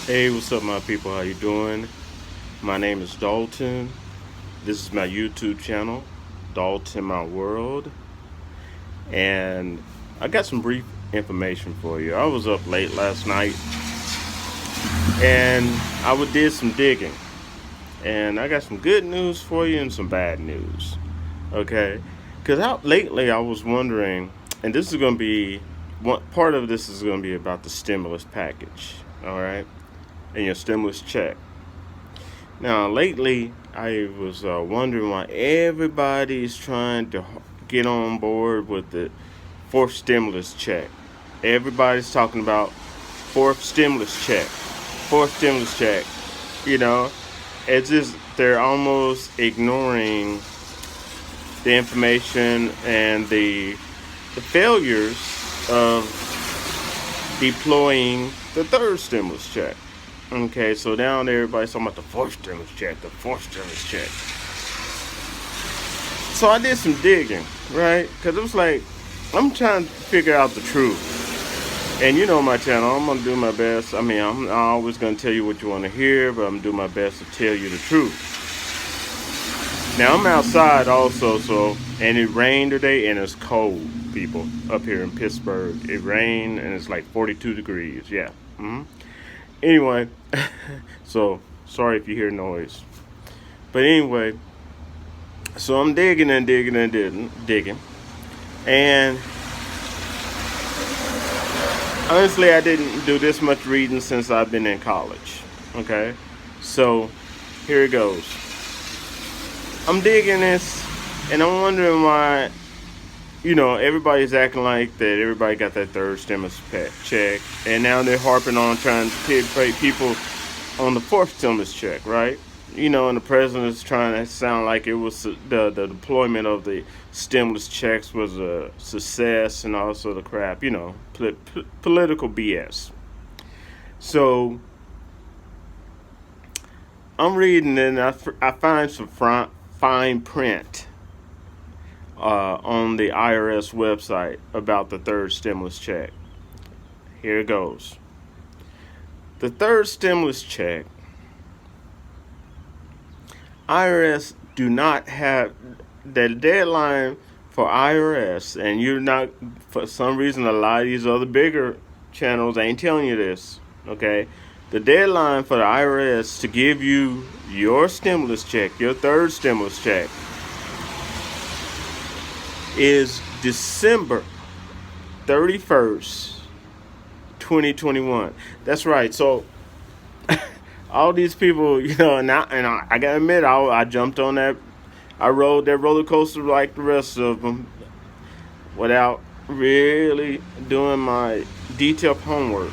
Hey, what's up, my people? How you doing? My name is Dalton. This is my YouTube channel, Dalton My World, and I got some brief information for you. I was up late last night, and did some digging, and I got some good news for you and some bad news. Okay, because out lately I was wondering, and this is going to be one part of this is going to be about the stimulus package. All right, and your stimulus check. Now, lately, I was wondering why everybody's trying to get on board with the fourth stimulus check. Everybody's talking about fourth stimulus check. You know, it's just they're almost ignoring the information and the failures of deploying the third stimulus check. Okay, so now everybody's talking about the fourth stimulus check, the fourth stimulus check. So I did some digging, right? Because it was like, I'm trying to figure out the truth. And you know my channel, I'm going to do my best. I mean, I'm always going to tell you what you want to hear, but I'm going to do my best to tell you the truth. Now, I'm outside also, and it rained today, and it's cold, people, up here in Pittsburgh. It rained, and it's like 42 degrees, yeah. Anyway, so sorry if you hear noise. But anyway, so I'm digging and digging and digging. And honestly, I didn't do this much reading since I've been in college. Okay? So here it goes. I'm digging this, and I'm wondering why, everybody's acting like that everybody got that third stimulus check, and now they're harping on trying to pay people on the fourth stimulus check, right? And the president is trying to sound like it was the deployment of the stimulus checks was a success and all sort of crap, political BS. So I'm reading and I find some fine print on the IRS website about the third stimulus check. Here it goes. The third stimulus check, IRS do not have the deadline for IRS, and you're not, for some reason, a lot of these other bigger channels ain't telling you this, okay? The deadline for the IRS to give you your stimulus check, your third stimulus check, is December 31st, 2021. That's right. So all these people, and I gotta admit, I jumped on that. I rode that roller coaster like the rest of them without really doing my detailed homework.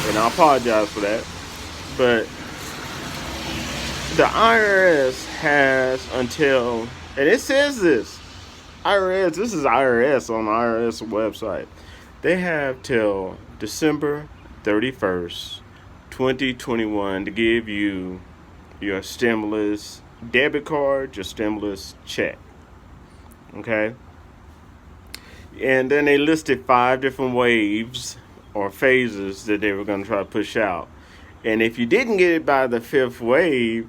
And I apologize for that. But the IRS has until, and it says this, this is IRS on the IRS website. They have till December 31st, 2021 to give you your stimulus debit card, your stimulus check. Okay? And then they listed 5 different waves or phases that they were going to try to push out. And if you didn't get it by the 5th wave,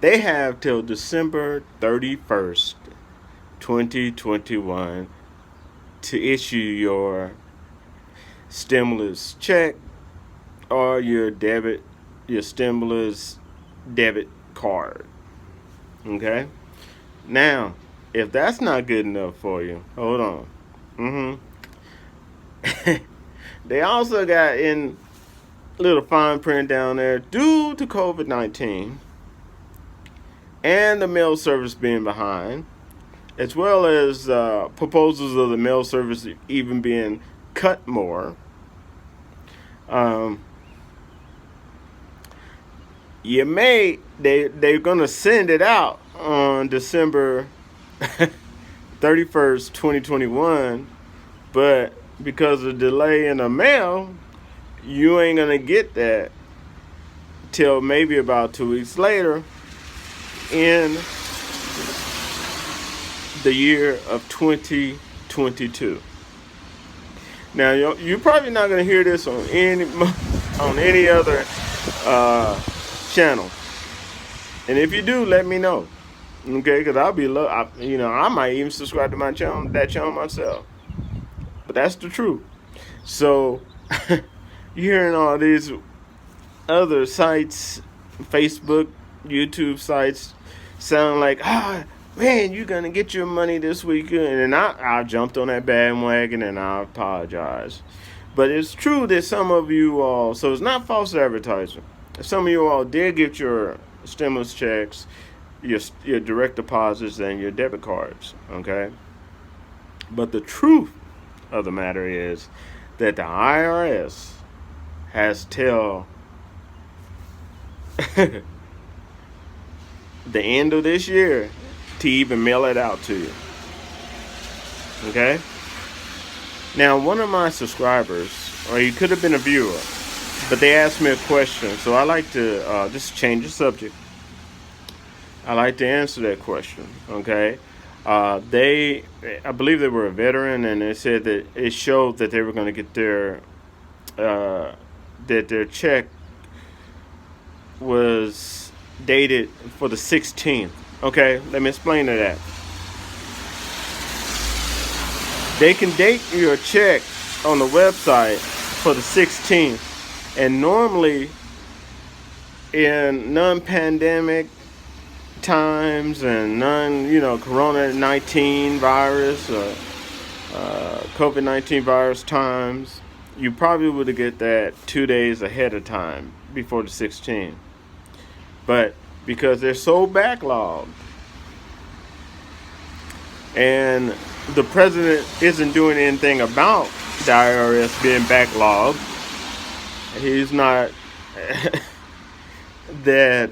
they have till December 31st, 2021 to issue your stimulus check or your stimulus debit card. Okay? Now, if that's not good enough for you, hold on. They also got in little fine print down there, due to COVID-19 and the mail service being behind, as well as proposals of the mail service even being cut more. They're gonna send it out on December 31st, 2021, but because of delay in the mail, you ain't gonna get that till maybe about 2 weeks later in the year of 2022. Now, you're probably not going to hear this on on any other channel. And if you do, let me know. Okay, because I'll be, I might even subscribe to my channel, that channel myself. But that's the truth. So, you're hearing all these other sites, Facebook, YouTube sites, sound like, man, you're going to get your money this weekend. And I jumped on that bandwagon, and I apologize. But it's true that some of you all, so it's not false advertising. Some of you all did get your stimulus checks, your direct deposits, and your debit cards, okay? But the truth of the matter is that the IRS has till the end of this year to even mail it out to you, okay? Now, one of my subscribers, or he could have been a viewer, but they asked me a question, so I like to just change the subject. I like to answer that question, okay? I believe they were a veteran, and they said that it showed that they were going to get that their check was dated for the 16th. Okay, let me explain to that. They can date your check on the website for the 16th, and normally in non-pandemic times and Corona-19 virus or COVID-19 virus times, you probably would get that 2 days ahead of time before the 16th. But because they're so backlogged, and the president isn't doing anything about the IRS being backlogged, he's not that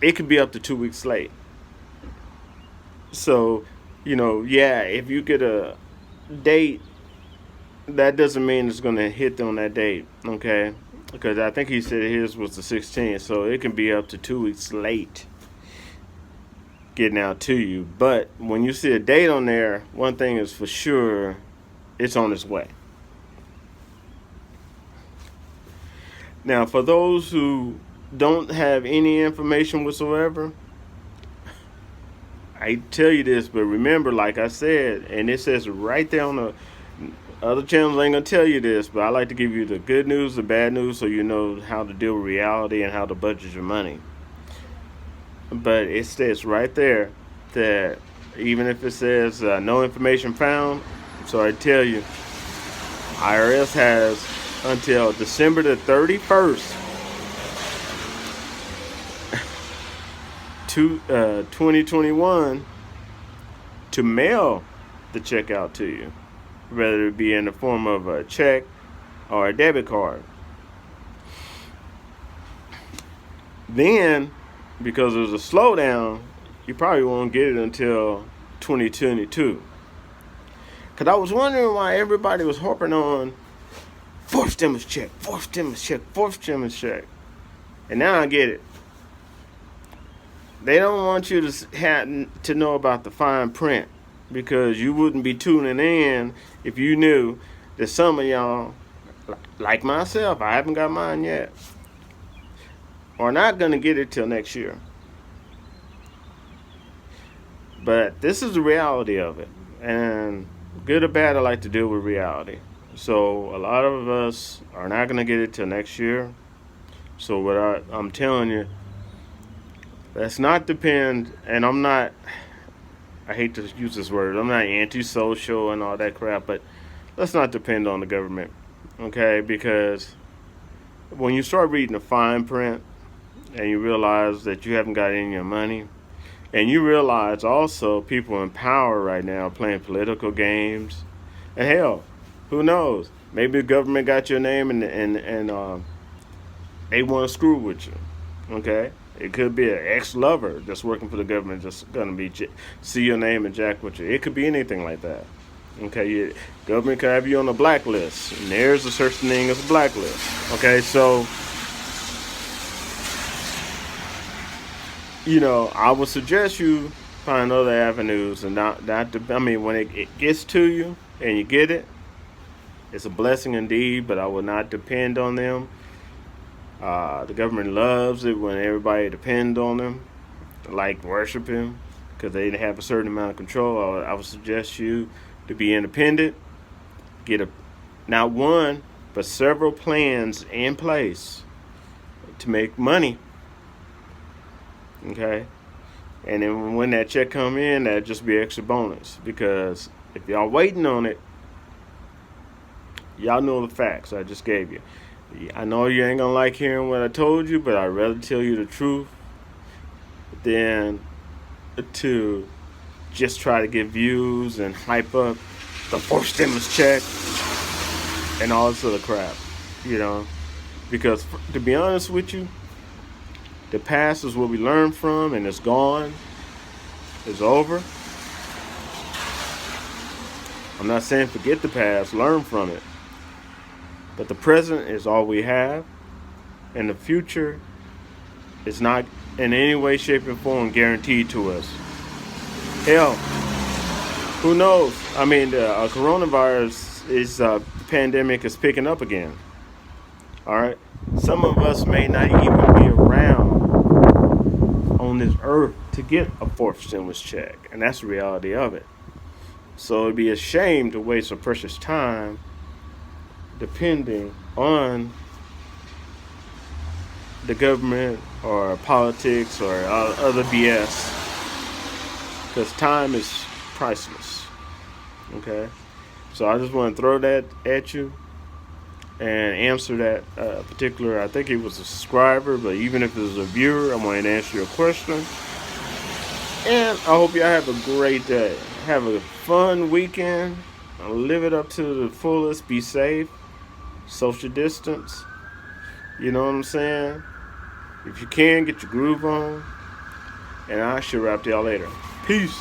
it could be up to 2 weeks late. So, if you get a date, that doesn't mean it's going to hit on that date, okay? Because I think he said his was the 16th, so it can be up to 2 weeks late getting out to you. But when you see a date on there, one thing is for sure, it's on its way. Now, for those who don't have any information whatsoever, I tell you this, but remember, like I said, and it says right there on the other channels ain't gonna tell you this, but I like to give you the good news, the bad news, so you know how to deal with reality and how to budget your money. But it says right there that even if it says no information found, so I tell you, IRS has until December the 31st, 2021 to mail the check out to you, whether it be in the form of a check or a debit card. Then, because there's a slowdown, you probably won't get it until 2022. Because I was wondering why everybody was harping on fourth stimulus check, fourth stimulus check, fourth stimulus check. And now I get it. They don't want you to know about the fine print, because you wouldn't be tuning in if you knew that some of y'all, like myself, I haven't got mine yet, are not going to get it till next year. But this is the reality of it. And good or bad, I like to deal with reality. So a lot of us are not going to get it till next year. So what I'm telling you, let's not depend, and I hate to use this word, I'm not antisocial and all that crap, but let's not depend on the government, okay? Because when you start reading the fine print and you realize that you haven't got any of your money, and you realize also people in power right now are playing political games, and hell, who knows? Maybe the government got your name and they want to screw with you, okay? It could be an ex-lover that's working for the government, just gonna see your name and jack with you. It could be anything like that. Okay, government could have you on a blacklist, and there's a such thing as a blacklist. Okay, so I would suggest you find other avenues, and not when it gets to you and you get it, It's a blessing indeed, but I will not depend on them. The government loves it when everybody depends on them, like worship him, because they have a certain amount of control. I would suggest you to be independent, get not one, but several plans in place to make money. Okay? And then when that check come in, that'd just be extra bonus. Because if y'all waiting on it, y'all know the facts I just gave you. I know you ain't gonna like hearing what I told you, but I'd rather tell you the truth than to just try to get views and hype up the fourth stimulus check and all this other crap, because to be honest with you, the past is what we learned from, and it's gone. It's over. I'm not saying forget the past, learn from it. But the present is all we have, and the future is not in any way, shape, or form guaranteed to us. Hell, who knows? I mean, the coronavirus pandemic is picking up again. All right? Some of us may not even be around on this earth to get a fourth stimulus check, and that's the reality of it. So it'd be a shame to waste a precious time depending on the government or politics or other BS, because time is priceless. Okay? So I just want to throw that at you and answer that particular, I think he was a subscriber, but even if it was a viewer, I wanted to answer your question. And I hope y'all have a great day. Have a fun weekend. Live it up to the fullest. Be safe. Social distance. You know what I'm saying? If you can, get your groove on. And I shall wrap y'all later. Peace.